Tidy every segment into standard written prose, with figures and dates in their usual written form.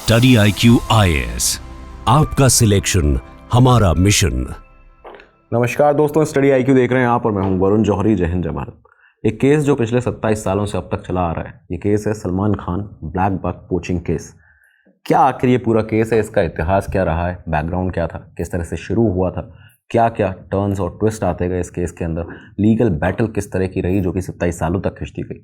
Study IQ IAS, आपका selection हमारा mission. नमस्कार दोस्तों, स्टडी IQ देख रहे हैं आप और मैं हूं वरुण जौहरी। जय हिंद जय भारत। एक केस जो पिछले 27 सालों से अब तक चला आ रहा है, ये केस है Salman Khan black buck poaching case. क्या आखिर ये पूरा केस है, इसका इतिहास क्या रहा है, बैकग्राउंड क्या था, किस तरह से शुरू हुआ था, क्या क्या टर्न्स और ट्विस्ट आते गए इस केस के अंदर, लीगल बैटल किस तरह की रही जो कि 27 सालों तक खिंचती गई,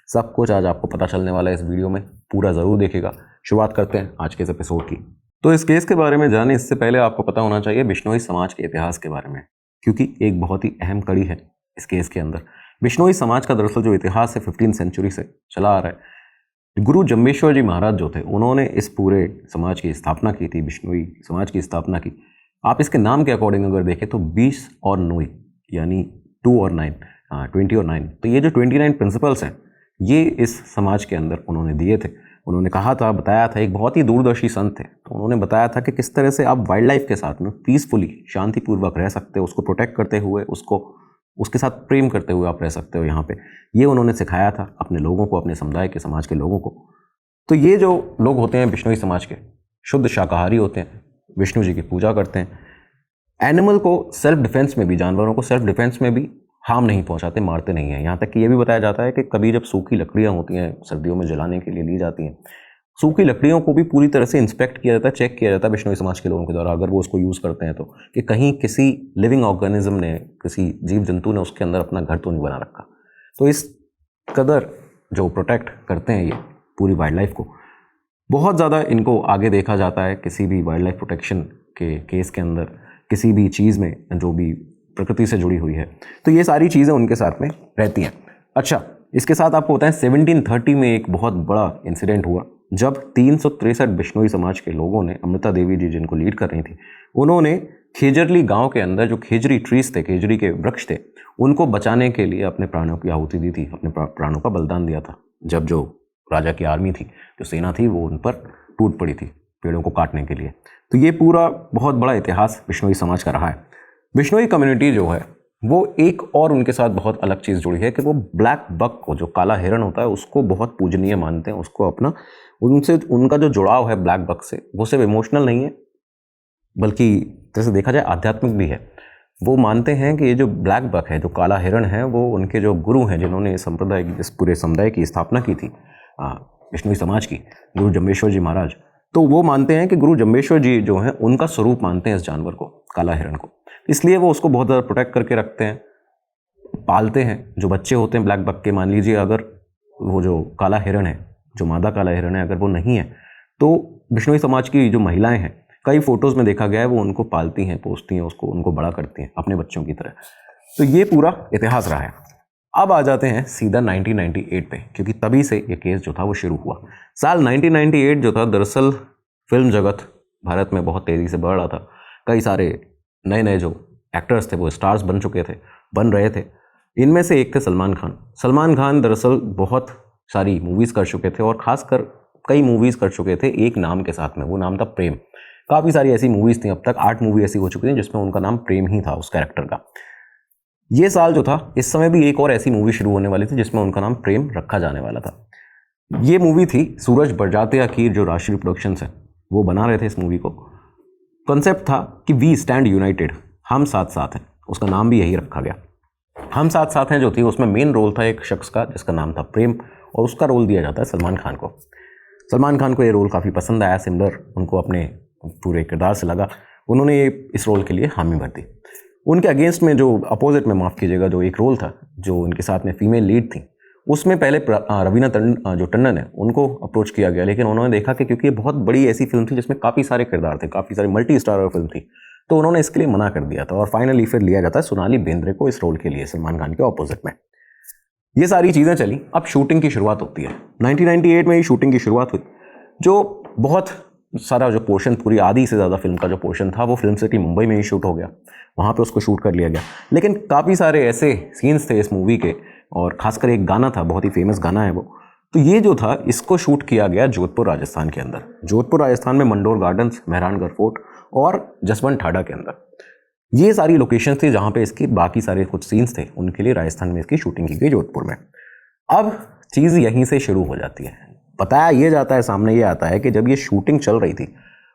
सब कुछ आज आपको पता चलने वाला है इस वीडियो में। पूरा ज़रूर देखिएगा। शुरुआत करते हैं आज के इस एपिसोड की। तो इस केस के बारे में जाने इससे पहले आपको पता होना चाहिए बिश्नोई समाज के इतिहास के बारे में, क्योंकि एक बहुत ही अहम कड़ी है इस केस के अंदर। बिश्नोई समाज का दरअसल जो इतिहास है 15वीं सेंचुरी से चला आ रहा है। गुरु जम्बेश्वर जी महाराज जो थे, उन्होंने इस पूरे समाज की स्थापना की थी, बिश्नोई समाज की स्थापना की। आप इसके नाम के अकॉर्डिंग अगर देखें तो 20 और नोई यानी 2 और 9, 20 और 9। तो ये जो 29 प्रिंसिपल्स हैं, ये इस समाज के अंदर उन्होंने दिए थे। उन्होंने कहा था, बताया था, एक बहुत ही दूरदर्शी संत थे, तो उन्होंने बताया था कि किस तरह से आप वाइल्ड लाइफ के साथ में पीसफुली, शांतिपूर्वक रह सकते हो, उसको प्रोटेक्ट करते हुए, उसके साथ प्रेम करते हुए आप रह सकते हो यहाँ पे। ये उन्होंने सिखाया था अपने लोगों को, अपने समुदाय के, समाज के लोगों को। तो ये जो लोग होते हैं बिश्नोई समाज के, शुद्ध शाकाहारी होते हैं, विष्णु जी की पूजा करते हैं, एनिमल को सेल्फ डिफेंस में भी, जानवरों को सेल्फ डिफेंस में भी हार्म नहीं पहुंचाते, मारते नहीं हैं। यहाँ तक कि ये भी बताया जाता है कि कभी जब सूखी लकड़ियाँ होती हैं, सर्दियों में जलाने के लिए ली जाती हैं, सूखी लकड़ियों को भी पूरी तरह से इंस्पेक्ट किया जाता है, चेक किया जाता है बिश्नोई समाज के लोगों के द्वारा, अगर वो उसको यूज़ करते हैं तो, कि कहीं किसी लिविंग ऑर्गेनिज्म ने, किसी जीव जंतु ने उसके अंदर अपना घर तो नहीं बना रखा। तो इस कदर जो प्रोटेक्ट करते हैं ये पूरी वाइल्ड लाइफ को, बहुत ज़्यादा इनको आगे देखा जाता है किसी भी वाइल्ड लाइफ प्रोटेक्शन के केस के अंदर, किसी भी चीज़ में जो भी प्रकृति से जुड़ी हुई है। तो ये सारी चीज़ें उनके साथ में रहती हैं। अच्छा, इसके साथ आपको होता है 1730 में एक बहुत बड़ा इंसिडेंट हुआ, जब 363 बिश्नोई समाज के लोगों ने, अमृता देवी जी जिनको लीड कर रही थी, उन्होंने खेजरली गांव के अंदर जो खेजरी ट्रीज थे, खेजरी के वृक्ष थे, उनको बचाने के लिए अपने प्राणों की आहुति दी थी, अपने प्राणों का बलिदान दिया था। जब जो राजा की आर्मी थी, जो सेना थी, वो उन पर टूट पड़ी थी पेड़ों को काटने के लिए। तो ये पूरा बहुत बड़ा इतिहास बिश्नोई समाज का रहा है। बिश्नोई कम्युनिटी जो है वो एक और उनके साथ बहुत अलग चीज़ जुड़ी है कि वो ब्लैक बक को, जो काला हिरण होता है, उसको बहुत पूजनीय मानते हैं, उसको अपना, उनसे उनका जो जुड़ाव है ब्लैक बक से, वो सिर्फ इमोशनल नहीं है, बल्कि जैसे देखा जाए आध्यात्मिक भी है। वो मानते हैं कि ये जो ब्लैक बक है, जो काला हिरण है, वो उनके जो गुरु हैं, जिन्होंने इस संप्रदाय की, इस पूरे समुदाय की स्थापना की थी, बिश्नोई समाज की, गुरु जम्बेश्वर जी महाराज, तो वो मानते हैं कि गुरु जम्बेश्वर जी जो हैं, उनका स्वरूप मानते हैं इस जानवर को, काला हिरण को। इसलिए वो उसको बहुत ज़्यादा प्रोटेक्ट करके रखते हैं, पालते हैं। जो बच्चे होते हैं ब्लैक बक के, मान लीजिए अगर वो जो काला हिरण है, जो मादा काला हिरण है, अगर वो नहीं है, तो बिश्नोई समाज की जो महिलाएं हैं, कई फोटोज़ में देखा गया है, वो उनको पालती हैं, पोसती हैं, उसको, उनको बड़ा करती हैं अपने बच्चों की तरह। तो ये पूरा इतिहास रहा है। अब आ जाते हैं सीधा 1998 पे, क्योंकि तभी से ये केस जो था वो शुरू हुआ। साल 1998 जो था, दरअसल फिल्म जगत भारत में बहुत तेज़ी से बढ़ रहा था। कई सारे नए नए जो एक्टर्स थे वो स्टार्स बन चुके थे, बन रहे थे। इनमें से एक थे सलमान खान। सलमान खान दरअसल बहुत सारी मूवीज़ कर चुके थे, और ख़ासकर कई मूवीज़ कर चुके थे एक नाम के साथ में, वो नाम था प्रेम। काफ़ी सारी ऐसी मूवीज़ थी, अब तक 8 मूवी ऐसी हो चुकी थी जिसमें उनका नाम प्रेम ही था, उस कैरेक्टर का। ये साल जो था, इस समय भी एक और ऐसी मूवी शुरू होने वाली थी जिसमें उनका नाम प्रेम रखा जाने वाला था। ये मूवी थी सूरज बड़जात्या की, जो राष्ट्रीय प्रोडक्शंस है, वो बना रहे थे इस मूवी को। कॉन्सेप्ट था कि वी स्टैंड यूनाइटेड, हम साथ साथ हैं, उसका नाम भी यही रखा गया। हम साथ साथ हैं जो थी, उसमें मेन रोल था एक शख्स का जिसका नाम था प्रेम, और उसका रोल दिया जाता है सलमान खान को। सलमान खान को ये रोल काफ़ी पसंद आया, सिमिलर उनको अपने पूरे किरदार से लगा, उन्होंने इस रोल के लिए हामी भर दी। उनके अगेंस्ट में, जो अपोजिट में, माफ़ कीजिएगा, जो एक रोल था, जो उनके साथ में फीमेल लीड थी, उसमें पहले रवीना टंडन है, उनको अप्रोच किया गया, लेकिन उन्होंने देखा कि क्योंकि ये बहुत बड़ी ऐसी फिल्म थी जिसमें काफ़ी सारे किरदार थे, काफ़ी सारी मल्टी स्टारर फिल्म थी, तो उन्होंने इसके लिए मना कर दिया था। और फाइनली फिर लिया जाता है सोनाली बेंद्रे को इस रोल के लिए, सलमान खान के ऑपोजिट में। ये सारी चीज़ें चली। अब शूटिंग की शुरुआत होती है। 1998 में ही शूटिंग की शुरुआत हुई। जो बहुत सारा जो पोर्शन, पूरी आधी से ज़्यादा फिल्म का जो पोर्शन था, वो फिल्म सिटी मुंबई में ही शूट हो गया, वहाँ पे उसको शूट कर लिया गया। लेकिन काफ़ी सारे ऐसे सीन्स थे इस मूवी के, और ख़ासकर एक गाना था, बहुत ही फेमस गाना है वो, तो ये जो था, इसको शूट किया गया जोधपुर राजस्थान के अंदर। जोधपुर राजस्थान में मंडोर गार्डन्स, मेहरानगढ़ फोर्ट और जसवंत ठाडा के अंदर, ये सारी लोकेशन थी जहाँ पे इसकी बाकी सारे कुछ सीन्स थे, उनके लिए राजस्थान में इसकी शूटिंग की गई, जोधपुर में। अब चीज़ यहीं से शुरू हो जाती है। बताया ये जाता है, सामने ये आता है कि जब ये शूटिंग चल रही थी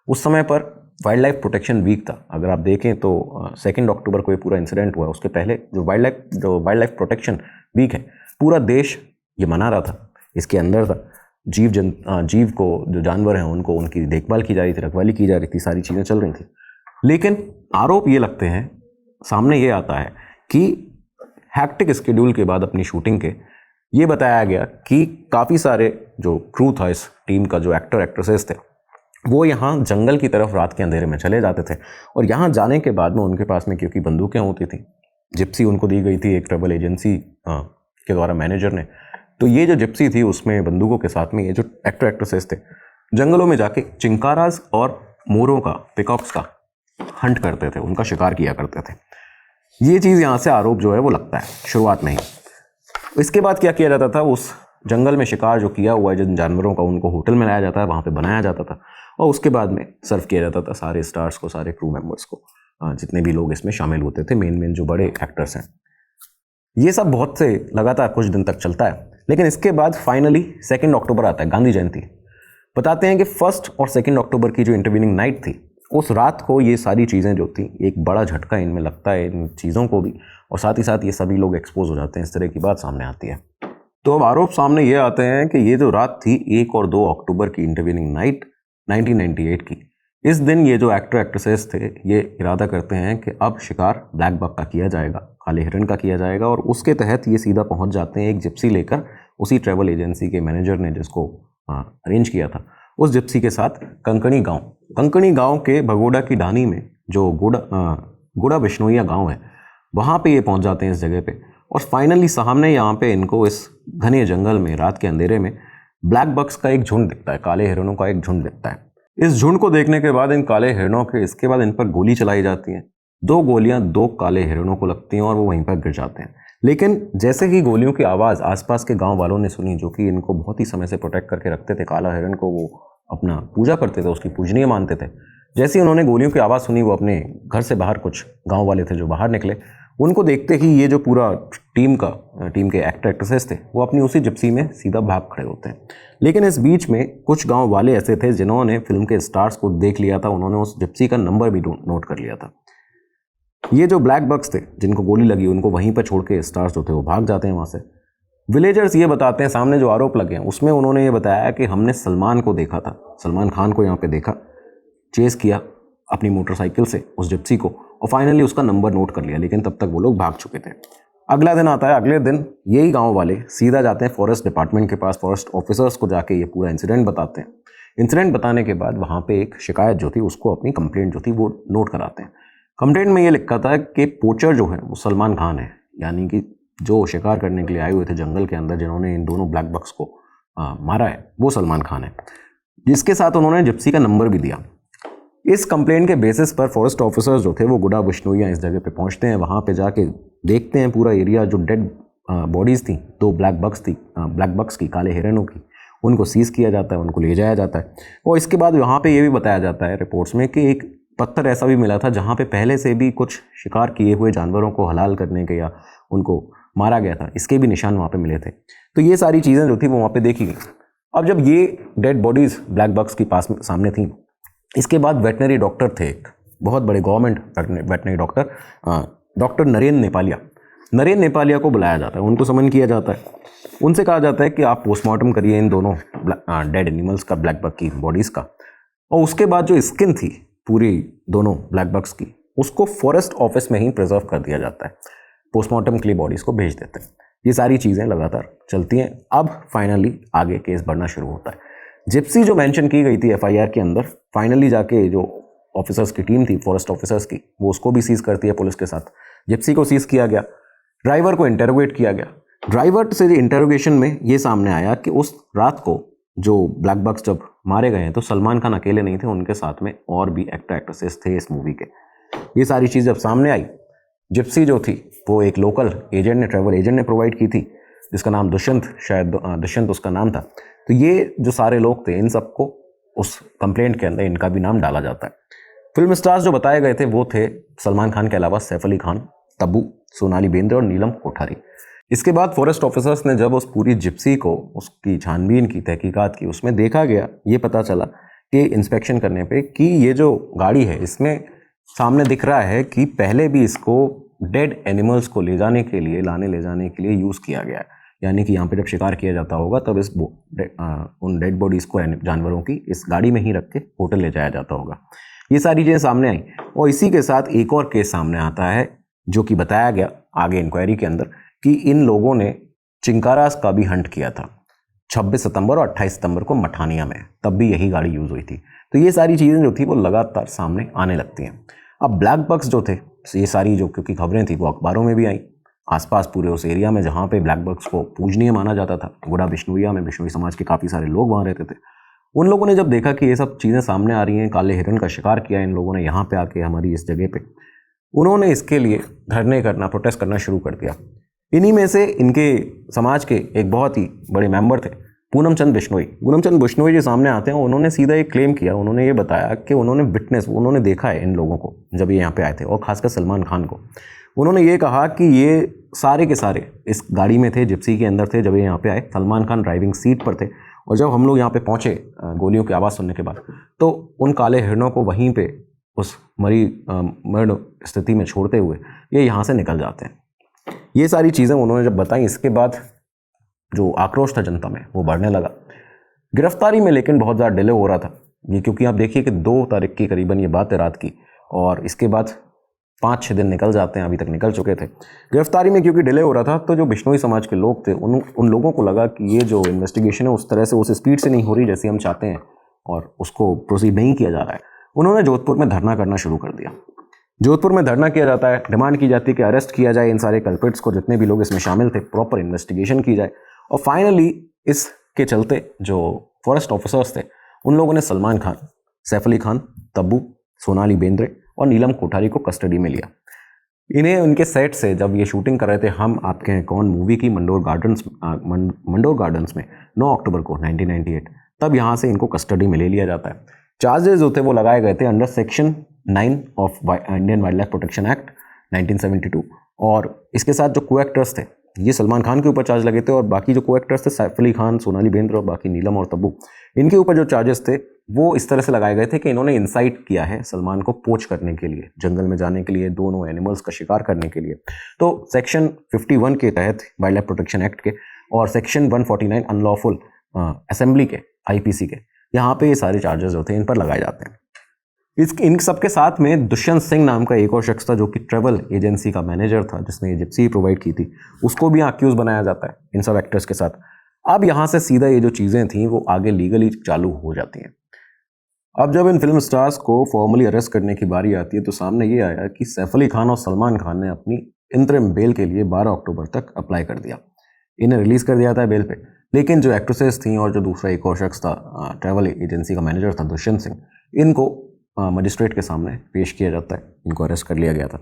उस समय पर वाइल्ड लाइफ प्रोटेक्शन वीक था। अगर आप देखें तो 2 अक्टूबर को ये पूरा इंसिडेंट हुआ, उसके पहले जो वाइल्ड लाइफ प्रोटेक्शन वीक है, पूरा देश ये मना रहा था, इसके अंदर था। जीव को, जो जानवर हैं उनको, उनकी देखभाल की जा रही थी, रखवाली की जा रही थी, सारी चीज़ें चल रही थी। लेकिन आरोप ये लगते हैं, सामने ये आता है कि हैक्टिक स्केड्यूल के बाद अपनी शूटिंग के ये बताया गया कि काफ़ी सारे जो क्रू था इस टीम का, जो एक्टर एक्ट्रेसेस थे, वो यहाँ जंगल की तरफ रात के अंधेरे में चले जाते थे। और यहाँ जाने के बाद में उनके पास में क्योंकि बंदूकें होती थी, जिप्सी उनको दी गई थी एक ट्रैवल एजेंसी के द्वारा मैनेजर ने, तो ये जो जिप्सी थी उसमें बंदूकों के साथ में ये जो एक्टर एक्ट्रेसेस थे जंगलों में जाके चिंकाराज और मोरों का, पिकॉक्स का हंट करते थे, उनका शिकार किया करते थे। ये चीज़ यहाँ से आरोप जो है वो लगता है शुरुआत में ही। इसके बाद क्या किया जाता था, उस जंगल में शिकार जो किया हुआ है जिन जानवरों का, उनको होटल में लाया जाता है, वहाँ पे बनाया जाता था और उसके बाद में सर्व किया जाता था सारे स्टार्स को, सारे क्रू मेंबर्स को, जितने भी लोग इसमें शामिल होते थे, मेन जो बड़े एक्टर्स हैं। ये सब बहुत से लगातार कुछ दिन तक चलता है। लेकिन इसके बाद फाइनली 2 अक्टूबर आता है, गांधी जयंती। बताते हैं कि 1 और 2 अक्टूबर की जो इंटरवीनिंग नाइट थी, उस रात को ये सारी चीज़ें जो थी, एक बड़ा झटका इनमें लगता है, इन चीज़ों को भी, और साथ ही साथ ये सभी लोग एक्सपोज हो जाते हैं, इस तरह की बात सामने आती है। तो अब आरोप सामने ये आते हैं कि ये जो रात थी 1 और 2 अक्टूबर की इंटरवीनिंग नाइट 1998 की, इस दिन ये जो एक्टर एक्ट्रेसेस थे ये इरादा करते हैं कि अब शिकार ब्लैक बक का किया जाएगा, काले हिरण का किया जाएगा, और उसके तहत ये सीधा पहुंच जाते हैं एक जिप्सी लेकर, उसी ट्रैवल एजेंसी के मैनेजर ने जिसको अरेंज किया था, उस जिप्सी के साथ कंकणी गांव के भगोड़ा की ढानी में जो गुड़ा बिश्नोइया गांव है, वहाँ पे ये पहुँच जाते हैं इस जगह पे। और फाइनली सामने यहाँ पे इनको इस घने जंगल में रात के अंधेरे में ब्लैक बक्स का एक झुंड दिखता है, काले हिरणों का एक झुंड दिखता है। इस झुंड को देखने के बाद इन काले हिरणों के, इसके बाद इन पर गोली चलाई जाती है। 2 गोलियां 2 काले हिरणों को लगती हैं और वो वहीं पर गिर जाते हैं। लेकिन जैसे ही गोलियों की आवाज़ आसपास के गांव वालों ने सुनी, जो कि इनको बहुत ही समय से प्रोटेक्ट करके रखते थे, काला हिरण को वो अपना पूजा करते थे, उसकी पूजनीय मानते थे, जैसे ही उन्होंने गोलियों की आवाज़ सुनी, वो अपने घर से बाहर, कुछ गाँव वाले थे जो बाहर निकले, उनको देखते ही ये जो पूरा टीम के एक्टर एक्ट्रेसेस थे वो अपनी उसी जिप्सी में सीधा भाग खड़े होते हैं। लेकिन इस बीच में कुछ गांव वाले ऐसे थे जिन्होंने फिल्म के स्टार्स को देख लिया था, उन्होंने उस जिप्सी का नंबर भी नोट कर लिया था। ये जो ब्लैक बक्स थे जिनको गोली लगी, उनको वहीं पर छोड़ के स्टार्स जो थे वो भाग जाते हैं वहाँ से। विलेजर्स ये बताते हैं, सामने जो आरोप लगे हैं उसमें उन्होंने ये बताया कि हमने सलमान को देखा था, सलमान खान को यहाँ पे देखा, चेस किया अपनी मोटरसाइकिल से उस जिप्सी को, और फाइनली उसका नंबर नोट कर लिया, लेकिन तब तक वो लोग भाग चुके थे। अगला दिन आता है, अगले दिन यही गांव वाले सीधा जाते हैं फॉरेस्ट डिपार्टमेंट के पास, फॉरेस्ट ऑफिसर्स को जाके ये पूरा इंसिडेंट बताते हैं। इंसिडेंट बताने के बाद वहाँ पे एक शिकायत जो थी, उसको अपनी कंप्लेंट जो थी वो नोट कराते हैं। कंप्लेंट में ये लिखा था कि पोचर जो है वो सलमान खान है, यानी कि जो शिकार करने के लिए आए हुए थे जंगल के अंदर, जिन्होंने इन दोनों ब्लैक बक्स को मारा है, वो सलमान खान है, जिसके साथ उन्होंने जिप्सी का नंबर भी दिया। इस कंप्लेंट के बेसिस पर फॉरेस्ट ऑफिसर्स जो थे वो गुड़ा बिश्नोइया इस जगह पे पहुंचते हैं। वहाँ पे जाके देखते हैं पूरा एरिया, जो डेड बॉडीज़ थी, 2 ब्लैक बक्स की, काले हिरणों की, उनको सीज किया जाता है, उनको ले जाया जाता है। और इसके बाद यहाँ पे ये भी बताया जाता है रिपोर्ट्स में कि एक पत्थर ऐसा भी मिला था जहाँ पे पहले से भी कुछ शिकार किए हुए जानवरों को हलाल करने के या उनको मारा गया था, इसके भी निशान वहाँ पे मिले थे। तो ये सारी चीज़ें जो थी वो वहाँ पे देखी गई। अब जब ये डेड बॉडीज़ ब्लैक बक्स की पास सामने थी, इसके बाद वेटनरी डॉक्टर थे, एक बहुत बड़े government veterinary doctor, doctor Narendra Nepalia को बुलाया जाता है, उनको समन किया जाता है। उनसे कहा जाता है कि आप पोस्टमार्टम करिए इन दोनों डेड एनिमल्स का, ब्लैक बक की बॉडीज़ का, और उसके बाद जो स्किन थी पूरी दोनों ब्लैक बक्स की, उसको फॉरेस्ट ऑफिस में ही प्रिजर्व कर दिया जाता है, पोस्टमार्टम के लिए बॉडीज़ को भेज देते हैं। ये सारी चीज़ें लगातार चलती हैं। अब फाइनली आगे केस बढ़ना शुरू होता है। जिप्सी जो मेंशन की गई थी एफआईआर के अंदर, फाइनली जाके जो ऑफिसर्स की टीम थी, फॉरेस्ट ऑफिसर्स की, वो उसको भी सीज करती है पुलिस के साथ। जिप्सी को सीज किया गया, ड्राइवर को इंटरोगेट किया गया। ड्राइवर से इंटरोगेशन में ये सामने आया कि उस रात को जो ब्लैक बक्स जब मारे गए हैं तो सलमान खान अकेले नहीं थे, उनके साथ में और भी एक्टर एक्ट्रेसेस थे इस मूवी के। ये सारी चीज़ जब सामने आई, जिप्सी जो थी वो एक लोकल एजेंट ने, ट्रैवल एजेंट ने प्रोवाइड की थी, जिसका नाम दुष्यंत, शायद दुष्यंत उसका नाम था। तो ये जो सारे लोग थे, इन सबको उस कंप्लेंट के अंदर इनका भी नाम डाला जाता है। फिल्म स्टार्स जो बताए गए थे वो थे सलमान खान के अलावा सैफ अली खान, तब्बू, सोनाली बेंद्रे और नीलम कोठारी। इसके बाद फॉरेस्ट ऑफिसर्स ने जब उस पूरी जिप्सी को उसकी छानबीन की, तहकीकात की, उसमें देखा गया, ये पता चला कि इंस्पेक्शन करने पे कि ये जो गाड़ी है इसमें सामने दिख रहा है कि पहले भी इसको डेड एनिमल्स को ले जाने के लिए, ले जाने के लिए यूज़ किया गया है। यानी कि यहाँ पे जब शिकार किया जाता होगा तब उन डेड बॉडीज़ को, जानवरों की, इस गाड़ी में ही रख के होटल ले जाया जाता होगा। ये सारी चीज़ें सामने आई और इसी के साथ एक और केस सामने आता है जो कि बताया गया आगे इंक्वायरी के अंदर कि इन लोगों ने चिंकारास का भी हंट किया था 26 सितंबर और 28 सितंबर को मठानिया में, तब भी यही गाड़ी यूज़ हुई थी। तो ये सारी चीज़ें जो थी वो लगातार सामने आने लगती हैं। अब ब्लैक बक्स जो थे, ये सारी जो क्योंकि खबरें थी वो अखबारों में भी आई, आसपास पूरे उस एरिया में जहाँ पे ब्लैक बक्स को पूजनीय माना जाता था, गुड़ा बिश्नोइया में बिश्नोई समाज के काफ़ी सारे लोग वहाँ रहते थे। उन लोगों ने जब देखा कि ये सब चीज़ें सामने आ रही हैं, काले हिरण का शिकार किया इन लोगों ने यहाँ पे आके हमारी इस जगह पे, उन्होंने इसके लिए धरने करना, प्रोटेस्ट करना शुरू कर दिया। इन्हीं में से इनके समाज के एक बहुत ही बड़े मेंबर थे पूनम चंद बिश्नोई जी सामने आते हैं। उन्होंने सीधा एक क्लेम किया, उन्होंने ये बताया कि उन्होंने देखा है इन लोगों को जब ये यहाँ पे आए थे, और खासकर सलमान खान को। उन्होंने ये कहा कि ये सारे के सारे इस गाड़ी में थे, जिप्सी के अंदर थे जब ये यहाँ पे आए। सलमान खान ड्राइविंग सीट पर थे और जब हम लोग यहाँ पे पहुँचे गोलियों की आवाज़ सुनने के बाद, तो उन काले हिरणों को वहीं पे उस मरण स्थिति में छोड़ते हुए ये यहाँ से निकल जाते हैं। ये सारी चीज़ें उन्होंने जब बताई, इसके बाद जो आक्रोश था जनता में वो बढ़ने लगा। गिरफ्तारी में लेकिन बहुत ज़्यादा डिले हो रहा था ये, क्योंकि आप देखिए कि 2 तारीख की करीबन ये बात है रात की, और इसके बाद 5-6 दिन निकल जाते हैं, अभी तक निकल चुके थे। गिरफ्तारी में क्योंकि डिले हो रहा था तो जो बिश्नोई समाज के लोग थे उन लोगों को लगा कि ये जो इन्वेस्टिगेशन है उस तरह से, उस स्पीड से नहीं हो रही जैसी हम चाहते हैं, और उसको प्रोसीड नहीं किया जा रहा है। उन्होंने जोधपुर में धरना करना शुरू कर दिया। जोधपुर में धरना किया जाता है, डिमांड की जाती है कि अरेस्ट किया जाए इन सारे कल्प्रिट्स को, जितने भी लोग इसमें शामिल थे, प्रॉपर इन्वेस्टिगेशन की जाए। और फाइनली इसके चलते जो फॉरेस्ट ऑफिसर्स थे उन लोगों ने सलमान खान, सैफ अली खान, तब्बू, सोनाली बेंद्रे और नीलम कोठारी को कस्टडी में लिया। इन्हें उनके सेट से जब ये शूटिंग कर रहे थे हम आपके हैं कौन मूवी की मंडोर गार्डन्स में 9 अक्टूबर को 1998, तब यहाँ से इनको कस्टडी में ले लिया जाता है। चार्जेस जो थे वो लगाए गए थे under section 9 of Indian wild life protection act 1972, और इसके साथ जो को एक्टर्स थे, ये सलमान खान के ऊपर चार्ज लगे थे, और बाकी जो को एक्टर्स थे सैफ अली खान, सोनाली बेंद्रे और बाकी नीलम और तब्बू, इनके ऊपर जो चार्जेस थे वो इस तरह से लगाए गए थे कि इन्होंने इंसाइट किया है सलमान को पोच करने के लिए, जंगल में जाने के लिए, दोनों एनिमल्स का शिकार करने के लिए। तो सेक्शन 51 के तहत वाइल्ड लाइफ प्रोटेक्शन एक्ट के और सेक्शन 149 अनलॉफुल असेंबली के, IPC के, यहाँ पे ये सारे चार्जेस जो थे इन पर लगाए जाते हैं। इन सब के साथ में दुष्यंत सिंह नाम का एक और शख्स था जो कि ट्रैवल एजेंसी का मैनेजर था, जिसने ये जिप्सी प्रोवाइड की थी, उसको भी अक्यूज बनाया जाता है इन सब एक्टर्स के साथ। अब यहाँ से सीधा ये जो चीज़ें थी वो आगे लीगली चालू हो जाती हैं। अब जब इन फिल्म स्टार्स को फॉर्मली अरेस्ट करने की बारी आती है तो सामने ये आया कि सैफ अली खान और सलमान खान ने अपनी इंतरिम बेल के लिए 12 अक्टूबर तक अप्लाई कर दिया। इन्हें रिलीज़ कर दिया था बेल पे, लेकिन जो एक्ट्रेसेस थी और जो दूसरा एक और शख्स था, ट्रैवल एजेंसी का मैनेजर था दुष्यंत सिंह, इनको मजिस्ट्रेट के सामने पेश किया जाता है, इनको अरेस्ट कर लिया गया था।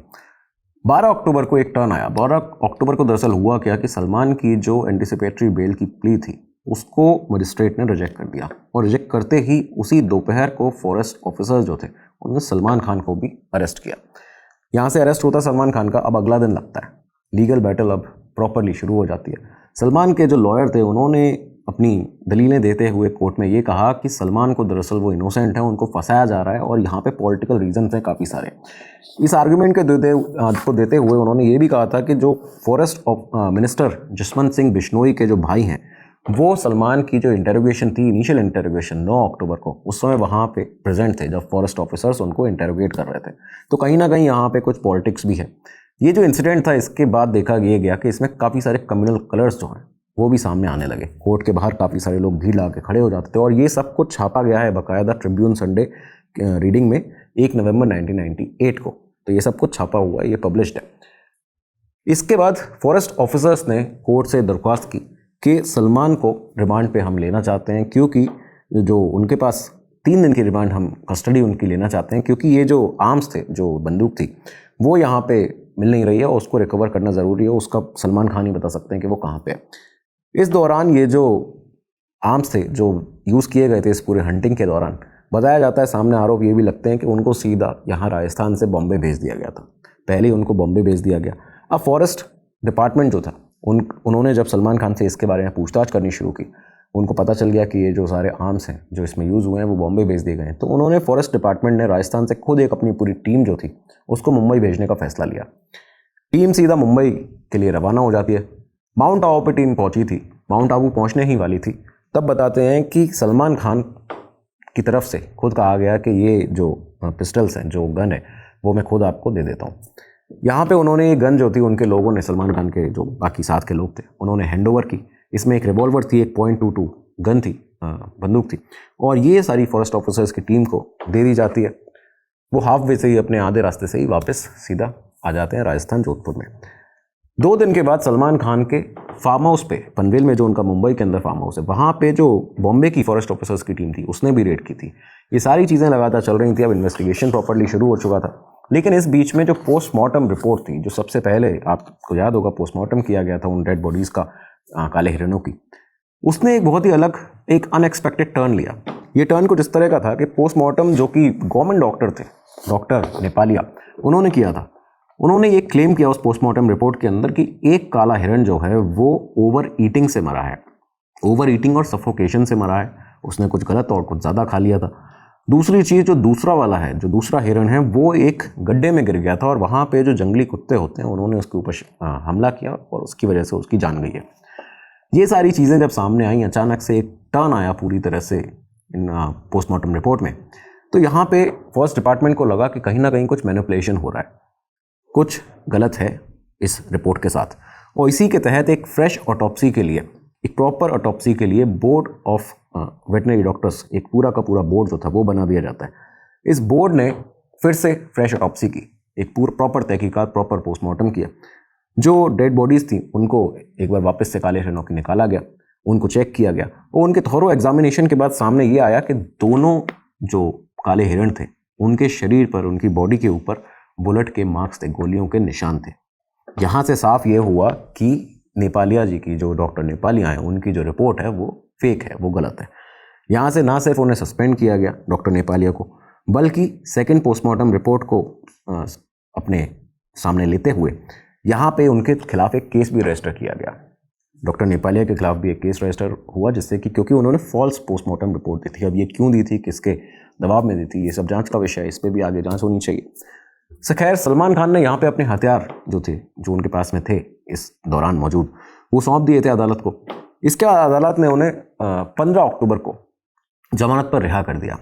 12 अक्टूबर को एक टर्न आया। 12 अक्टूबर को दरअसल हुआ क्या कि सलमान की जो एंटिसिपेटरी बेल की प्ली थी उसको मजिस्ट्रेट ने रिजेक्ट कर दिया, और रिजेक्ट करते ही उसी दोपहर को फॉरेस्ट ऑफिसर्स जो थे उन्होंने सलमान खान को भी अरेस्ट किया। यहाँ से अरेस्ट होता सलमान खान का, अब अगला दिन लगता है, लीगल बैटल अब प्रॉपरली शुरू हो जाती है। सलमान के जो लॉयर थे उन्होंने अपनी दलीलें देते हुए कोर्ट में ये कहा कि सलमान को दरअसल वो इनोसेंट है, उनको फंसाया जा रहा है और यहाँ पे पॉलिटिकल रीजंस हैं काफ़ी सारे। इस आर्गुमेंट के देते हुए उन्होंने ये भी कहा था कि जो फॉरेस्ट मिनिस्टर जसवंत सिंह बिश्नोई के जो भाई हैं वो सलमान की जो इंटेरोगेशन थी, इनिशियल इंटेरोगेशन 9 अक्टूबर को, उस समय वहाँ पे प्रेजेंट थे जब फॉरेस्ट ऑफिसर्स उनको इंटेरोगेट कर रहे थे। तो कहीं ना कहीं यहाँ पे कुछ पॉलिटिक्स भी है। ये जो इंसिडेंट था इसके बाद देखा ये गया कि इसमें काफ़ी सारे कम्युनल कलर्स जो हैं वो भी सामने आने लगे। कोर्ट के बाहर काफ़ी सारे लोग भीड़ ला के खड़े हो जाते थे, और ये सब कुछ छापा गया है बाकायदा ट्रिब्यून संडे रीडिंग में 1 नवंबर 1998 को। तो ये सब कुछ छापा हुआ है, ये पब्लिश्ड है। इसके बाद फॉरेस्ट ऑफिसर्स ने कोर्ट से दरख्वास्त की कि सलमान को रिमांड पे हम लेना चाहते हैं, क्योंकि जो उनके पास 3 दिन की रिमांड, हम कस्टडी उनकी लेना चाहते हैं, क्योंकि ये जो आर्म्स थे, जो बंदूक थी, वो यहाँ पे मिल नहीं रही है और उसको रिकवर करना ज़रूरी है। उसका सलमान खान ही बता सकते हैं कि वो कहाँ पे है। इस दौरान ये जो आर्म्स थे जो यूज़ किए गए थे इस पूरे हंटिंग के दौरान, बताया जाता है, सामने आरोप ये भी लगते हैं कि उनको सीधा यहाँ राजस्थान से बॉम्बे भेज दिया गया था। पहले उनको बॉम्बे भेज दिया गया। अब फॉरेस्ट डिपार्टमेंट जो था उन्होंने जब सलमान खान से इसके बारे में पूछताछ करनी शुरू की, उनको पता चल गया कि ये जो सारे आर्म्स हैं जो इसमें यूज़ हुए हैं वो बॉम्बे भेज दिए गए हैं। तो उन्होंने फॉरेस्ट डिपार्टमेंट ने राजस्थान से खुद एक अपनी पूरी टीम जो थी उसको मुंबई भेजने का फैसला लिया। टीम सीधा मुंबई के लिए रवाना हो जाती है। माउंट आबू पे टीम पहुंची थी, माउंट आबू पहुंचने ही वाली थी, तब बताते हैं कि सलमान खान की तरफ से खुद कहा गया कि ये जो पिस्टल्स हैं, जो गन है, वो मैं खुद आपको दे देता हूँ। यहाँ पे उन्होंने ये गन जो थी उनके लोगों ने, सलमान खान के जो बाकी साथ के लोग थे, उन्होंने हैंड ओवर की। इसमें एक रिवॉल्वर थी, एक .22 गन थी, बंदूक थी, और ये सारी फॉरेस्ट ऑफिसर्स की टीम को दे दी जाती है। वो हाफ वे से ही, अपने आधे रास्ते से ही वापस सीधा आ जाते हैं राजस्थान, जोधपुर में। 2 दिन के बाद सलमान खान के फार्म हाउस पे, पनवेल में जो उनका मुंबई के अंदर फार्म हाउस है, वहाँ पे जो बॉम्बे की फॉरेस्ट ऑफिसर्स की टीम थी उसने भी रेड की थी। ये सारी चीज़ें लगातार चल रही थी। अब इन्वेस्टिगेशन प्रॉपर्ली शुरू हो चुका था, लेकिन इस बीच में जो पोस्टमार्टम रिपोर्ट थी, जो सबसे पहले आपको याद होगा पोस्टमार्टम किया गया था उन डेड बॉडीज़ का, काले हिरणों की, उसने एक बहुत ही अलग, एक अनएक्सपेक्टेड टर्न लिया। ये टर्न कुछ इस तरह का था कि पोस्टमार्टम जो कि गवर्नमेंट डॉक्टर थे, डॉक्टर नेपालिया, उन्होंने किया था। उन्होंने ये क्लेम किया उस पोस्टमार्टम रिपोर्ट के अंदर कि एक काला हिरण जो है वो ओवर ईटिंग से मरा है, ओवर ईटिंग और सफोकेशन से मरा है। उसने कुछ गलत और कुछ ज़्यादा खा लिया था। दूसरी चीज़, जो दूसरा वाला है, जो दूसरा हिरण है, वो एक गड्ढे में गिर गया था और वहाँ पे जो जंगली कुत्ते होते हैं उन्होंने उसके ऊपर हमला किया और उसकी वजह से उसकी जान गई है। ये सारी चीज़ें जब सामने आई, अचानक से एक टर्न आया पूरी तरह से इन पोस्टमार्टम रिपोर्ट में। तो यहाँ पे फॉरेस्ट डिपार्टमेंट को लगा कि कहीं ना कहीं कुछ मैनिपुलेशन हो रहा है, कुछ गलत है इस रिपोर्ट के साथ। और इसी के तहत एक फ्रेश ऑटोप्सी के लिए, एक प्रॉपर ऑटोप्सी के लिए बोर्ड ऑफ वेटनरी डॉक्टर्स, एक पूरा का पूरा बोर्ड जो था वो बना दिया जाता है। इस बोर्ड ने फिर से फ्रेश ऑटोप्सी की, एक पूरा प्रॉपर तहकीकात, प्रॉपर पोस्टमार्टम किया। जो डेड बॉडीज़ थी उनको एक बार वापस से काले हिरणों की निकाला गया, उनको चेक किया गया और उनके थोरो एग्जामिनेशन के बाद सामने ये आया कि दोनों जो काले हिरण थे उनके शरीर पर, उनकी बॉडी के ऊपर बुलेट के मार्क्स थे, गोलियों के निशान थे। यहाँ से साफ ये हुआ कि नेपालिया जी की, जो डॉक्टर नेपालिया हैं, उनकी जो रिपोर्ट है वो फेक है, वो गलत है। यहाँ से ना सिर्फ उन्हें सस्पेंड किया गया डॉक्टर नेपालिया को, बल्कि सेकेंड पोस्टमार्टम रिपोर्ट को अपने सामने लेते हुए यहाँ पे उनके खिलाफ एक केस भी रजिस्टर किया गया। डॉक्टर नेपालिया के खिलाफ भी एक केस रजिस्टर हुआ, जिससे कि, क्योंकि उन्होंने फॉल्स पोस्टमार्टम रिपोर्ट दी थी। अब ये क्यों दी थी, किसके दबाव में दी थी, ये सब जांच का विषय है, इस पर भी आगे जांच होनी चाहिए। खैर, सलमान खान ने यहाँ पे अपने हथियार जो थे, जो उनके पास में थे इस दौरान मौजूद, वो सौंप दिए थे अदालत को। इसके बाद अदालत ने उन्हें 15 अक्टूबर को जमानत पर रिहा कर दिया।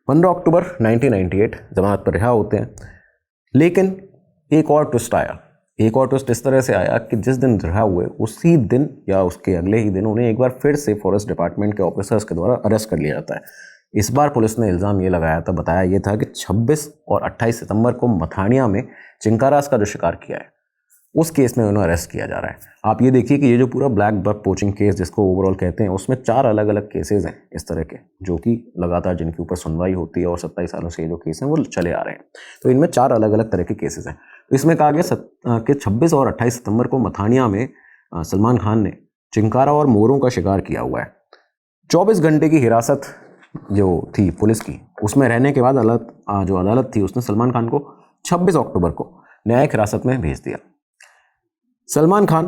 15 अक्टूबर 1998 जमानत पर रिहा होते हैं। लेकिन एक और ट्विस्ट आया, एक और ट्विस्ट इस तरह से आया कि जिस दिन रिहा हुए उसी दिन या उसके अगले ही दिन उन्हें एक बार फिर से फॉरेस्ट डिपार्टमेंट के ऑफिसर्स के द्वारा अरेस्ट कर लिया जाता है। इस बार पुलिस ने इल्ज़ाम ये लगाया था, बताया ये था कि 26 और 28 सितंबर को मथानिया में चिंकारास का जो शिकार किया है, उस केस में उन्हें अरेस्ट किया जा रहा है। आप ये देखिए कि ये जो पूरा ब्लैक बक पोचिंग केस जिसको ओवरऑल कहते हैं, उसमें 4 अलग अलग केसेस हैं इस तरह के, जो कि लगातार जिनके ऊपर सुनवाई होती है और 27 सालों से ये जो केस हैं वो चले आ रहे हैं। तो इनमें 4 अलग अलग तरह के केसेस हैं। इसमें कहा गया कि 26 और 28 सितंबर को मथानिया में सलमान खान ने चिंकारा और मोरों का शिकार किया हुआ है। 24 घंटे की हिरासत जो थी पुलिस की, उसमें रहने के बाद जो अदालत थी उसने सलमान खान को 26 अक्टूबर को न्यायिक हिरासत में भेज दिया। सलमान खान,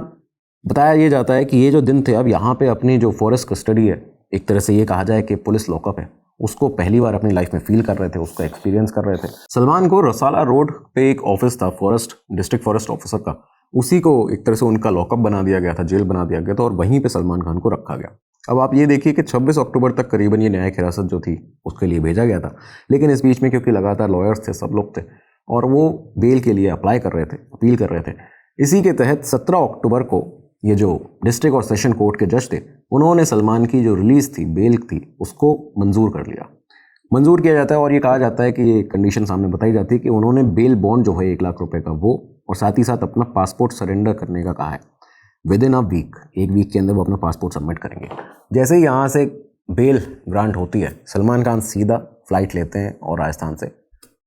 बताया ये जाता है कि ये जो दिन थे, अब यहाँ पे अपनी जो फॉरेस्ट कस्टडी है, एक तरह से ये कहा जाए कि पुलिस लॉकअप है, उसको पहली बार अपनी लाइफ में फील कर रहे थे, उसका एक्सपीरियंस कर रहे थे। सलमान को रसाला रोड पे एक ऑफिस था फॉरेस्ट, डिस्ट्रिक्ट फॉरेस्ट ऑफिसर का, उसी को एक तरह से उनका लॉकअप बना दिया गया था, जेल बना दिया गया था और वहीं पे सलमान खान को रखा गया। अब आप ये देखिए कि 26 अक्टूबर तक करीबन ये न्यायिक हिरासत जो थी उसके लिए भेजा गया था, लेकिन इस बीच में क्योंकि लगातार लॉयर्स थे, सब लोग थे, और वो बेल के लिए अप्लाई कर रहे थे, अपील कर रहे थे। इसी के तहत 17 अक्टूबर को ये जो डिस्ट्रिक्ट और सेशन कोर्ट के जज थे, उन्होंने सलमान की जो रिलीज थी, बेल थी, उसको मंजूर कर लिया। मंजूर किया जाता है और ये कहा जाता है कि ये कंडीशन सामने बताई जाती है कि उन्होंने बेल बॉन्ड जो है 1 लाख रुपए का वो, और साथ ही साथ अपना पासपोर्ट सरेंडर करने का कहा है। Within a week, 1 week के अंदर वो अपना पासपोर्ट सबमिट करेंगे। जैसे ही यहाँ से बेल ग्रांट होती है, सलमान खान सीधा फ्लाइट लेते हैं और राजस्थान से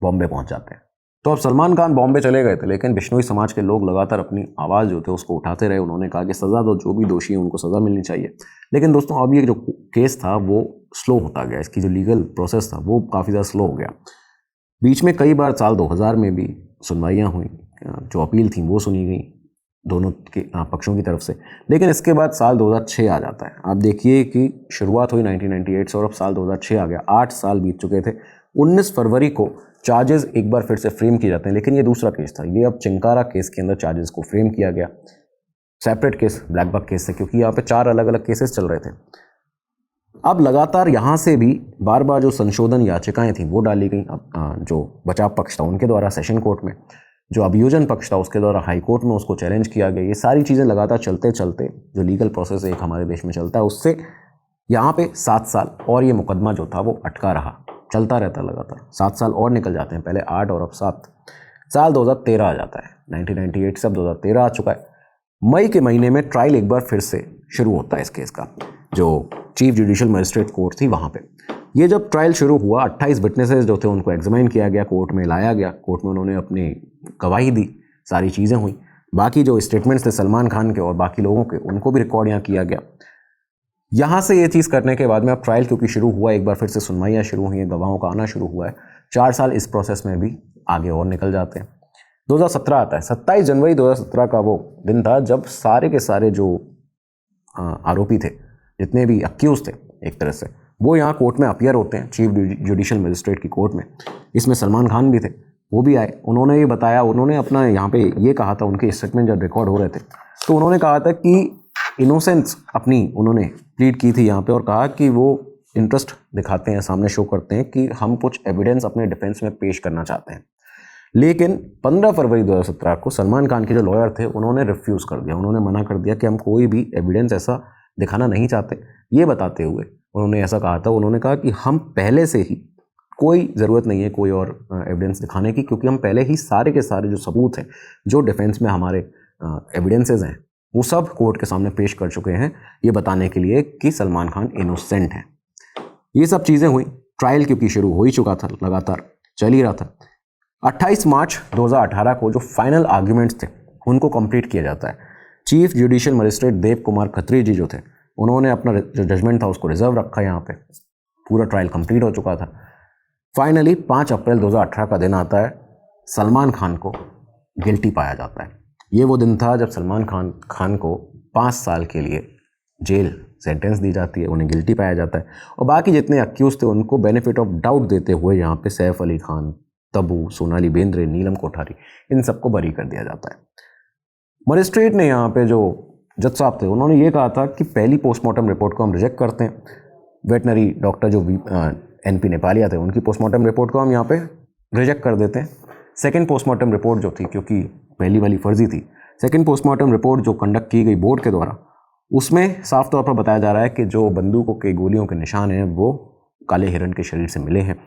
बॉम्बे पहुँच जाते हैं। तो अब सलमान खान बॉम्बे चले गए थे, लेकिन बिश्नोई समाज के लोग लगातार अपनी आवाज़ जो थे उसको उठाते रहे। उन्होंने कहा कि सज़ा दो, जो भी दोषी है उनको सज़ा मिलनी चाहिए। लेकिन दोस्तों, अब ये जो केस था वो स्लो होता गया, इसकी जो लीगल प्रोसेस था वो काफ़ी ज़्यादा स्लो हो गया। बीच में कई बार साल 2000 में भी सुनवाइयाँ हुई, जो अपील थी वो सुनी गई, दोनों के पक्षों की तरफ से। लेकिन इसके बाद साल 2006 आ जाता है। आप देखिए कि शुरुआत हुई 1998 से और अब साल 2006 आ गया, 8 साल बीत चुके थे। 19 फरवरी को चार्जेस एक बार फिर से फ्रेम किए जाते हैं, लेकिन ये दूसरा केस था। ये अब चिंकारा केस के अंदर चार्जेस को फ्रेम किया गया, separate case black buck case से, क्योंकि यहाँ पे 4 अलग अलग केसेस चल रहे थे। अब लगातार यहाँ से भी बार बार जो संशोधन याचिकाएं थी वो डाली गई। जो बचाव पक्ष था उनके द्वारा सेशन कोर्ट में, जो अभियोजन पक्ष था उसके द्वारा हाई कोर्ट में उसको चैलेंज किया गया। ये सारी चीज़ें लगातार चलते चलते जो लीगल प्रोसेस एक हमारे देश में चलता है, उससे यहाँ पे 7 साल और ये मुकदमा जो था वो अटका रहा, चलता रहता लगातार। 7 साल और निकल जाते हैं, पहले 8 और अब 7। साल 2013 आ जाता है। 1998 से अब 2013 आ चुका है। मई के महीने में ट्रायल एक बार फिर से शुरू होता है इस केस का, जो चीफ जुडिशियल मजिस्ट्रेट कोर्ट थी वहाँ पे। ये जब ट्रायल शुरू हुआ, 28 विटनेसेस जो थे उनको एग्जामिन किया गया, कोर्ट में लाया गया। कोर्ट में उन्होंने अपनी गवाही दी, सारी चीज़ें हुई। बाकी जो स्टेटमेंट्स थे सलमान खान के और बाकी लोगों के, उनको भी रिकॉर्ड यहाँ किया गया। यहाँ से ये चीज़ करने के बाद में अब ट्रायल क्योंकि शुरू हुआ, एक बार फिर से सुनवाइयाँ शुरू हुई हैं, गवाहों का आना शुरू हुआ है। 4 साल इस प्रोसेस में भी आगे और निकल जाते हैं। 2017 आता है। 27 जनवरी 2017 का वो दिन था जब सारे के सारे जो आरोपी थे, जितने भी अक्यूज थे एक तरह से, वो यहाँ कोर्ट में अपीयर होते हैं, चीफ जुडिशियल मजिस्ट्रेट की कोर्ट में। इसमें सलमान खान भी थे, वो भी आए। उन्होंने ये बताया, उन्होंने अपना यहाँ पे ये कहा था, उनके स्टेटमेंट जब रिकॉर्ड हो रहे थे तो उन्होंने कहा था कि इनोसेंस अपनी उन्होंने प्लीड की थी यहाँ पे, और कहा कि वो इंटरेस्ट दिखाते हैं, सामने शो करते हैं कि हम कुछ एविडेंस अपने डिफेंस में पेश करना चाहते हैं। लेकिन 15 फरवरी 2017 को सलमान खान के जो लॉयर थे उन्होंने रिफ्यूज़ कर दिया, उन्होंने मना कर दिया कि हम कोई भी एविडेंस ऐसा दिखाना नहीं चाहते। ये बताते हुए उन्होंने ऐसा कहा था, उन्होंने कहा कि हम पहले से ही कोई ज़रूरत नहीं है कोई और एविडेंस दिखाने की, क्योंकि हम पहले ही सारे के सारे जो सबूत हैं, जो डिफेंस में हमारे एविडेंसेस हैं, वो सब कोर्ट के सामने पेश कर चुके हैं, ये बताने के लिए कि सलमान खान इनोसेंट हैं। ये सब चीज़ें हुई। ट्रायल क्योंकि शुरू हो ही चुका था, लगातार चल ही रहा था। 28 मार्च 2018 को जो फाइनल आर्ग्यूमेंट्स थे उनको कंप्लीट किया जाता है। Chief judicial magistrate Dev Kumar Khatri जी जो थे, उन्होंने अपना जो जजमेंट था उसको रिजर्व रखा। यहाँ पे पूरा ट्रायल कंप्लीट हो चुका था। फाइनली 5 अप्रैल 2018 का दिन आता है, सलमान खान को गिल्टी पाया जाता है। ये वो दिन था जब सलमान खान को 5 साल के लिए जेल सेंटेंस दी जाती है, उन्हें गिल्टी पाया जाता है। और बाकी जितने अक्यूज थे उनको बेनिफिट ऑफ डाउट देते हुए यहाँ पे सैफ अली खान, तब्बू, सोनाली बेंद्रे, नीलम कोठारी, इन सबको बरी कर दिया जाता है। मजिस्ट्रेट ने यहाँ पे जो जज साहब थे उन्होंने ये कहा था कि पहली पोस्टमार्टम रिपोर्ट को हम रिजेक्ट करते हैं। वेटनरी डॉक्टर जो NP नेपालिया थे, उनकी पोस्टमार्टम रिपोर्ट को हम यहाँ पे रिजेक्ट कर देते हैं। सेकेंड पोस्टमार्टम रिपोर्ट जो थी, क्योंकि पहली वाली फर्जी थी, सेकेंड पोस्टमार्टम रिपोर्ट जो कंडक्ट की गई बोर्ड के द्वारा, उसमें साफ तौर पर बताया जा रहा है कि जो बंदूकों के गोलियों के निशान हैं वो काले हिरन के शरीर से मिले हैं।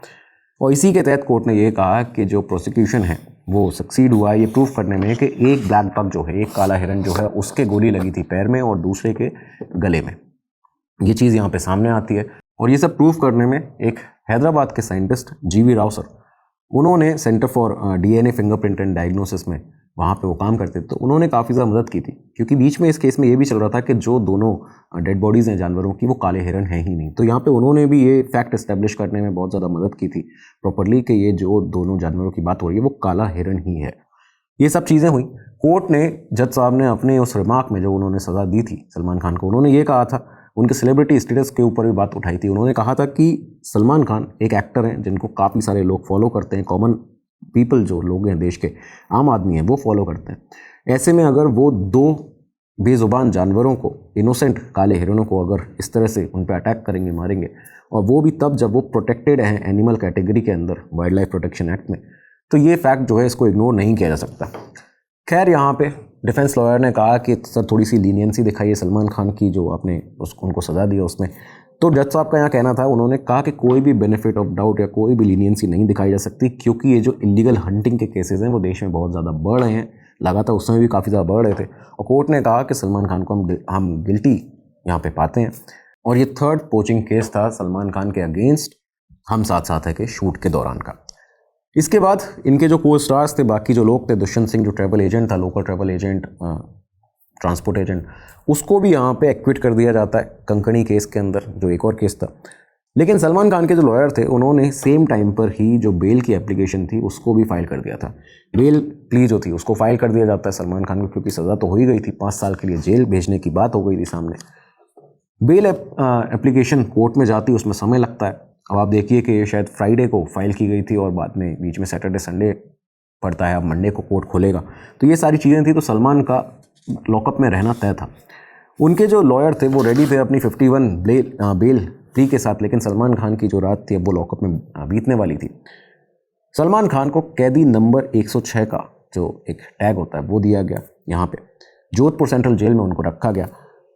और इसी के तहत कोर्ट ने ये कहा कि जो प्रोसिक्यूशन है वो सक्सीड हुआ है ये प्रूफ करने में कि एक ब्लैक बक जो है, एक काला हिरन जो है, उसके गोली लगी थी पैर में और दूसरे के गले में। ये चीज़ यहाँ पे सामने आती है। और ये सब प्रूफ करने में एक हैदराबाद के साइंटिस्ट GV राव सर, उन्होंने centre for DNA fingerprint and diagnosis में वहाँ पे वो काम करते थे, तो उन्होंने काफ़ी ज़्यादा मदद की थी। क्योंकि बीच में इस केस में ये भी चल रहा था कि जो दोनों डेड बॉडीज़ हैं जानवरों की, वो काले हिरन हैं ही नहीं। तो यहाँ पे उन्होंने भी ये फैक्ट इस्टेब्लिश करने में बहुत ज़्यादा मदद की थी प्रॉपरली कि ये जो दोनों जानवरों की बात हो रही है वो काला हिरन ही है। ये सब चीज़ें हुई। कोर्ट ने, जज साहब ने अपने उस रिमार्क में जो उन्होंने सज़ा दी थी सलमान खान को, उन्होंने ये कहा था, उनके सेलिब्रिटी स्टेटस के ऊपर भी बात उठाई थी। उन्होंने कहा था कि सलमान खान एक एक्टर हैं जिनको काफ़ी सारे लोग फॉलो करते हैं, कॉमन पीपल जो लोग हैं, देश के आम आदमी हैं, वो फॉलो करते हैं। ऐसे में अगर वो 2 बेजुबान जानवरों को, इनोसेंट काले हिरनों को अगर इस तरह से उन पर अटैक करेंगे, मारेंगे, और वो भी तब जब वो प्रोटेक्टेड हैं एनिमल कैटेगरी के अंदर वाइल्ड लाइफ प्रोटेक्शन एक्ट में, तो ये फैक्ट जो है इसको इग्नोर नहीं किया जा सकता। खैर यहाँ पे डिफेंस लॉयर ने कहा कि सर थोड़ी सी लीनियंसी दिखाइए सलमान खान की, जो आपने उनको सज़ा दी है उसमें। तो जज साहब का यहाँ कहना था, उन्होंने कहा कि कोई भी बेनिफिट ऑफ डाउट या कोई भी लीनियंसी नहीं दिखाई जा सकती, क्योंकि ये जो इलीगल हंटिंग के केसेस हैं वो देश में बहुत ज़्यादा बढ़ रहे हैं, लगातार उस समय भी काफ़ी ज़्यादा बढ़ रहे थे। और कोर्ट ने कहा कि सलमान खान को हम गिल्टी यहाँ पे पाते हैं। और ये 3rd पोचिंग केस था सलमान खान के अगेंस्ट हम साथ साथ है के शूट के दौरान का। इसके बाद इनके जो को स्टार्स थे, बाकी जो लोग थे, दुष्यंत सिंह जो ट्रैवल एजेंट था, local travel agent, transport agent, उसको भी यहाँ पे एक्विट कर दिया जाता है कंकणी केस के अंदर, जो एक और केस था। लेकिन सलमान खान के जो लॉयर थे उन्होंने सेम टाइम पर ही जो बेल की एप्लीकेशन थी उसको भी फाइल कर दिया था। बेल प्ली जो थी उसको फाइल कर दिया जाता है सलमान खान को, क्योंकि सज़ा तो हो ही गई थी, 5 साल के लिए जेल भेजने की बात हो गई थी सामने। बेल एप्लीकेशन कोर्ट में जाती, उसमें समय लगता है। अब आप देखिए कि शायद फ्राइडे को फाइल की गई थी और बाद में बीच में सैटरडे संडे पड़ता है, अब मंडे को कोर्ट खोलेगा। तो ये सारी चीज़ें थी, तो सलमान का लॉकअप में रहना तय था। उनके जो लॉयर थे वो रेडी थे अपनी 51 बेल प्ली के साथ, लेकिन सलमान खान की जो रात थी अब वो लॉकअप में बीतने वाली थी। सलमान खान को कैदी नंबर 106 का जो एक टैग होता है वो दिया गया। यहाँ पे जोधपुर सेंट्रल जेल में उनको रखा गया।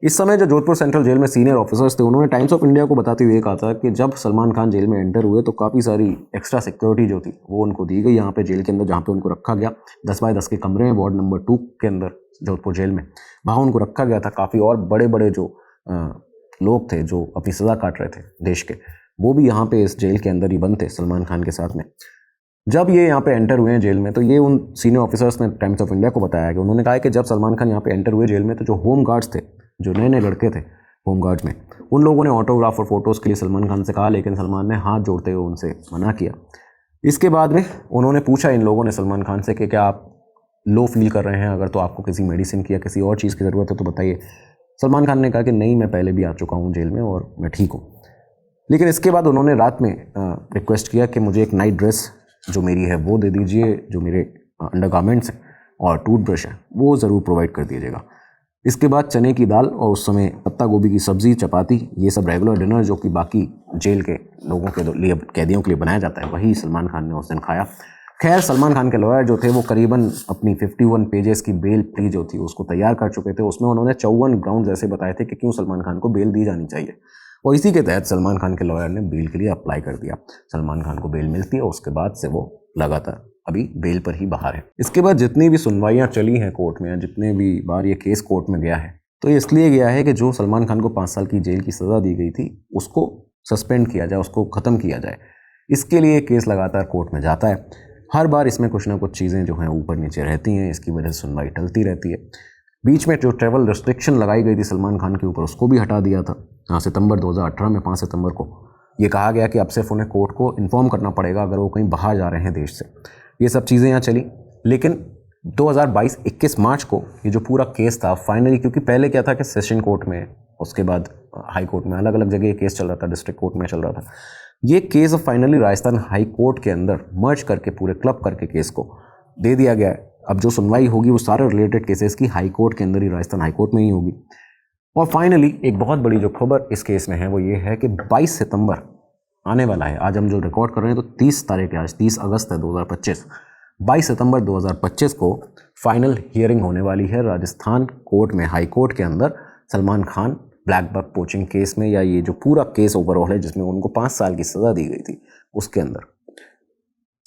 इस समय जो जोधपुर सेंट्रल जेल में सीनियर ऑफिसर्स थे उन्होंने टाइम्स ऑफ इंडिया को बताते हुए कहा था कि जब सलमान खान जेल में एंटर हुए तो काफ़ी सारी एक्स्ट्रा सिक्योरिटी जो थी वो उनको दी गई यहाँ पे जेल के अंदर, जहाँ पे उनको रखा गया 10 बाय 10 के कमरे में वार्ड नंबर 2 के अंदर जोधपुर जेल में, वहाँ उनको रखा गया था। काफ़ी और बड़े बड़े जो लोग थे जो अपनी सज़ा काट रहे थे देश के, वो भी यहाँ पे इस जेल के अंदर ही बंद थे सलमान खान के साथ में। जब ये यहाँ पे एंटर हुए हैं जेल में तो ये उन सीनियर ऑफिसर्स ने टाइम्स ऑफ इंडिया को बताया कि उन्होंने कहा कि जब सलमान खान यहाँ पे एंटर हुए जेल में तो जो होम गार्ड्स थे, जो नए नए लड़के थे होम गार्ड्स में, उन लोगों ने ऑटोग्राफ और फोटोज़ के लिए सलमान खान से कहा, लेकिन सलमान ने हाथ जोड़ते हुए उनसे मना किया। इसके बाद में उन्होंने पूछा इन लोगों ने सलमान खान से कि क्या आप लो फील कर रहे हैं, अगर तो आपको किसी मेडिसिन की या किसी और चीज़ की ज़रूरत है तो बताइए। सलमान खान ने कहा कि नहीं, मैं पहले भी आ चुका हूँ जेल में और मैं ठीक हूँ। लेकिन इसके बाद उन्होंने रात में रिक्वेस्ट किया कि मुझे एक नाइट ड्रेस जो मेरी है वो दे दीजिए, जो मेरे अंडरगारमेंट्स हैं और टूथब्रश है वो ज़रूर प्रोवाइड कर दीजिएगा। इसके बाद चने की दाल और उस समय पत्ता गोभी की सब्ज़ी, चपाती, ये सब रेगुलर डिनर जो कि बाकी जेल के लोगों के लिए, कैदियों के लिए बनाया जाता है, वही सलमान खान ने उस दिन खाया। खैर, सलमान खान के लॉयर जो थे वो करीबन अपनी 51 पेजेस की बेल प्ली जो थी उसको तैयार कर चुके थे। उसमें उन्होंने 54 ग्राउंड्स ऐसे बताए थे कि क्यों सलमान खान को बेल दी जानी चाहिए, और इसी के तहत सलमान खान के लॉयर ने बेल के लिए अप्लाई कर दिया। सलमान खान को बेल मिलती है, उसके बाद से वो लगातार अभी बेल पर ही बाहर है। इसके बाद जितनी भी सुनवाइयाँ चली हैं कोर्ट में, जितने भी बार ये केस कोर्ट में गया है, तो ये इसलिए गया है कि जो सलमान खान को 5 साल की जेल की सज़ा दी गई थी उसको सस्पेंड किया जाए, उसको ख़त्म किया जाए। इसके लिए केस लगातार कोर्ट में जाता है। हर बार इसमें कुछ ना कुछ चीज़ें जो हैं ऊपर नीचे रहती हैं, इसकी वजह से सुनवाई टलती रहती है। बीच में जो ट्रैवल रिस्ट्रिक्शन लगाई गई थी सलमान खान के ऊपर उसको भी हटा दिया था। हाँ, सितंबर 2018 में 5 सितंबर को ये कहा गया कि अब सिर्फ उन्हें कोर्ट को इन्फॉर्म करना पड़ेगा अगर वो कहीं बाहर जा रहे हैं देश से। ये सब चीज़ें यहाँ चली, लेकिन 2022 21 मार्च को ये जो पूरा केस था फाइनली, क्योंकि पहले क्या था कि सेशन कोर्ट में, उसके बाद हाई कोर्ट में, अलग अलग जगह ये केस चल रहा था, डिस्ट्रिक्ट कोर्ट में चल रहा था, ये case finally Rajasthan high court के अंदर मर्ज करके पूरे क्लब करके केस को दे दिया गया है। अब जो सुनवाई होगी वो सारे रिलेटेड केसेस की हाई कोर्ट के अंदर ही, राजस्थान हाई कोर्ट में ही होगी। और फाइनली एक बहुत बड़ी जो खबर इस केस में है वो ये है कि 22 सितंबर आने वाला है। आज हम जो रिकॉर्ड कर रहे हैं तो 30 तारीख है, आज 30 अगस्त है 2025। 22 सितंबर 2025 को फाइनल हियरिंग होने वाली है राजस्थान कोर्ट में, हाई कोर्ट के अंदर, Salman Khan black buck poaching case में, या ये जो पूरा केस ओवरऑल है जिसमें उनको 5 साल की सज़ा दी गई थी उसके अंदर।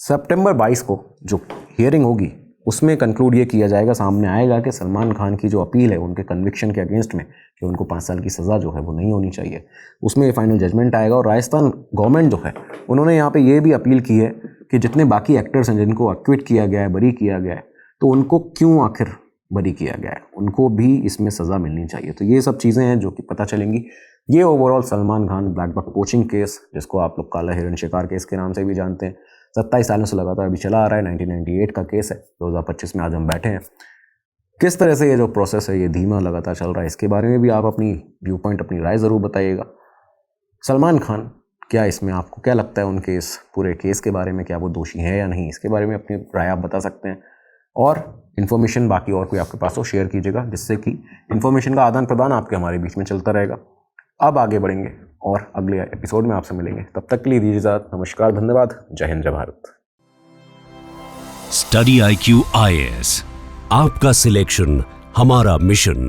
सितंबर 22 को जो हियरिंग होगी उसमें कंक्लूड ये किया जाएगा, सामने आएगा कि सलमान खान की जो अपील है उनके कन्विक्शन के अगेंस्ट में कि उनको 5 साल की सज़ा जो है वो नहीं होनी चाहिए, उसमें फाइनल जजमेंट आएगा। और राजस्थान गवर्नमेंट जो है उन्होंने यहाँ पे ये भी अपील की है कि जितने बाकी एक्टर्स हैं जिनको एक्विट किया गया है, बरी किया गया है, तो उनको क्यों आखिर बरी किया गया है, उनको भी इसमें सज़ा मिलनी चाहिए। तो ये सब चीज़ें हैं जो कि पता चलेंगी। ये overall Salman Khan black buck poaching case, जिसको आप लोग काला हिरण शिकार केस के नाम से भी जानते हैं, 27 सालों से लगातार अभी चला आ रहा है। 1998 का केस है, 2025 में आज हम बैठे हैं। किस तरह से ये जो प्रोसेस है ये धीमा लगातार चल रहा है, इसके बारे में भी आप अपनी व्यू पॉइंट, अपनी राय ज़रूर बताइएगा। सलमान खान, क्या इसमें आपको क्या लगता है उनके इस पूरे केस के बारे में, क्या वो दोषी है या नहीं, इसके बारे में अपनी राय आप बता सकते हैं। और इन्फॉर्मेशन बाकी और कोई आपके पास हो शेयर कीजिएगा, जिससे कि इन्फॉर्मेशन का आदान प्रदान आपके हमारे बीच में चलता रहेगा। अब आगे बढ़ेंगे और अगले एपिसोड में आपसे मिलेंगे, तब तक के लिए दीजिए इजाज़त। नमस्कार, धन्यवाद, जय हिंद, जय भारत। स्टडी IQ IAS, आपका सिलेक्शन हमारा मिशन।